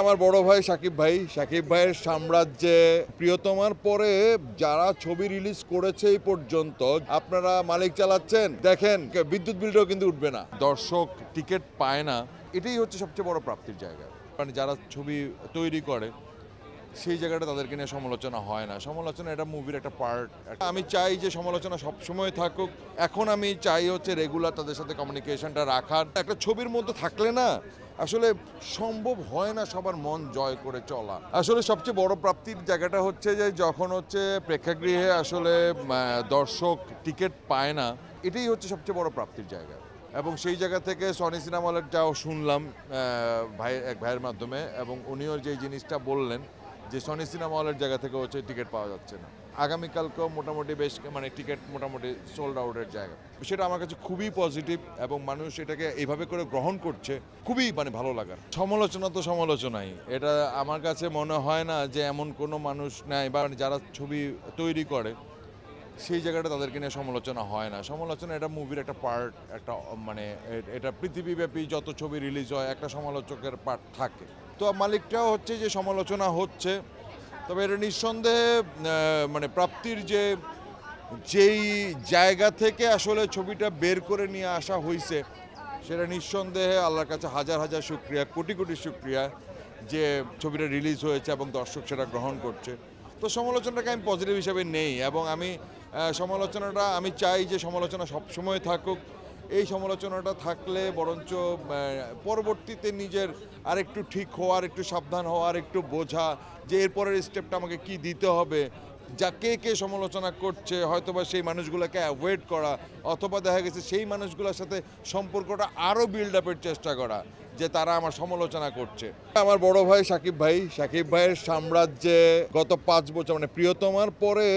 আমার বড় ভাই সাকিব ভাইয়ের সাম্রাজ্যে প্রিয়তমার পরে যারা ছবি রিলিজ করেছে এই পর্যন্ত আপনারা মালিক চালাচ্ছেন দেখেন, বিদ্যুৎ বিলটাও কিন্তু উঠবে না, দর্শক টিকিট পায় না। এটাই হচ্ছে সবচেয়ে বড় প্রাপ্তির জায়গা। মানে যারা ছবি তৈরি করে সেই জায়গাটা তাদেরকে নিয়ে সমালোচনা হয় না। সমালোচনা এটা মুভির একটা পার্ট। আমি চাই যে সমালোচনা সবসময় থাকুক। এখন আমি চাই হচ্ছে রেগুলার তাদের সাথে কমিউনিকেশনটা রাখার। একটা ছবির মধ্যে থাকলে না আসলে সম্ভব হয় না সবার মন জয় করে চলা। আসলে সবচেয়ে বড় প্রাপ্তির জায়গাটা হচ্ছে যে যখন হচ্ছে প্রেক্ষাগৃহে আসলে দর্শক টিকিট পায় না, এটাই হচ্ছে সবচেয়ে বড় প্রাপ্তির জায়গা। এবং সেই জায়গা থেকে সনি সিনেমা হলের যাও শুনলাম এক ভাইয়ের মাধ্যমে, এবং উনিও যে জিনিসটা বললেন যে সনি সিনেমা হলের জায়গা থেকে হচ্ছে টিকিট পাওয়া যাচ্ছে না। আগামীকালকেও মোটামুটি বেশ টিকিট মোটামুটি সোল্ড আউটের জায়গা। সেটা আমার কাছে খুবই পজিটিভ এবং মানুষ এটাকে এইভাবে করে গ্রহণ করছে, খুবই ভালো লাগার। সমালোচনা তো সমালোচনাই, এটা আমার কাছে মনে হয় না যে এমন কোনো মানুষ নেই বা যারা ছবি তৈরি করে সেই জায়গাটা তাদেরকে নিয়ে সমালোচনা হয় না। সমালোচনা এটা মুভির একটা পার্ট। একটা এটা পৃথিবীব্যাপী যত ছবি রিলিজ হয় একটা সমালোচকের পার্ট থাকে। তো মালিকটাও হচ্ছে যে সমালোচনা হচ্ছে, তবে এটা নিঃসন্দেহে প্রাপ্তির যেই জায়গা থেকে আসলে ছবিটা বের করে নিয়ে আসা হয়েছে সেটা নিঃসন্দেহে আল্লাহর কাছে হাজার হাজার শুকরিয়া, কোটি কোটি শুকরিয়া যে ছবিটা রিলিজ হয়েছে এবং দর্শক সেটা গ্রহণ করছে। তো সমালোচনাটাকে আমি পজিটিভ হিসাবে নেই, এবং আমি আমি চাই যে সমালোচনা সবসময় থাকুক। এই সমালোচনাটা থাকলে বরঞ্চ পরবর্তীতে নিজের আরেকটু ঠিক হওয়া, একটু সাবধান হওয়া, একটু বোঝা যে এরপরের স্টেপটা আমাকে কি দিতে হবে, যা কে সমালোচনা করছে হয়তোবা সেই মানুষগুলোকে অ্যাভয়েড করা, অথবা দেখা গেছে সেই মানুষগুলোর সাথে সম্পর্কটা আরও বিল্ড আপের চেষ্টা করা যে তারা আমার সমালোচনা করছে। আমার বড় ভাই সাকিব ভাইয়ের সাম্রাজ্যে গত 5 বছর প্রিয়তমার পরে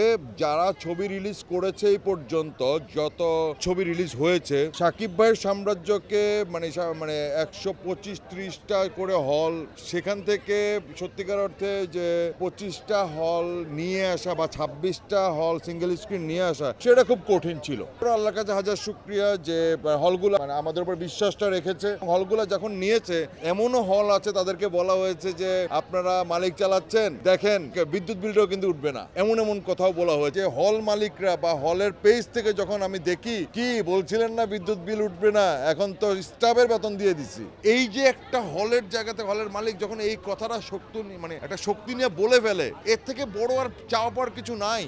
যারা ছবি রিলিজ করেছে এই পর্যন্ত যত ছবি রিলিজ হয়েছে, সাকিব ভাইয়ের সাম্রাজ্যকে 125-30টা করে হল, সেখান থেকে সত্যিকার অর্থে যে 25টা হল নিয়ে আসা বা 26টা হল সিঙ্গেল স্ক্রিন নিয়ে আসা সেটা খুব কঠিন ছিল। আল্লাহর কাছে হাজার শুকরিয়া যে হলগুলো আমাদের উপর বিশ্বাসটা রেখেছে। হলগুলো যখন নিয়েছে, এমনও হল আছে তাদেরকে বলা হয়েছে যে আপনারা মালিক চালাচ্ছেন দেখেন, বিদ্যুৎ বিলটাও কিন্তু উঠবে না, এমন কথাও বলা হয়েছে। হল মালিকরা বা হলের পেজ থেকে যখন আমি দেখি, কি বলছিলেন না বিদ্যুৎ বিল উঠবে না, এখন তো স্টাফের বেতন দিয়ে দিছি। এই যে একটা হলের জায়গাতে হলের মালিক যখন এই কথাটা একটা শক্তি নিয়ে বলে ফেলে, এর থেকে বড় আর চাওয়া পাওয়ার কিছু নাই।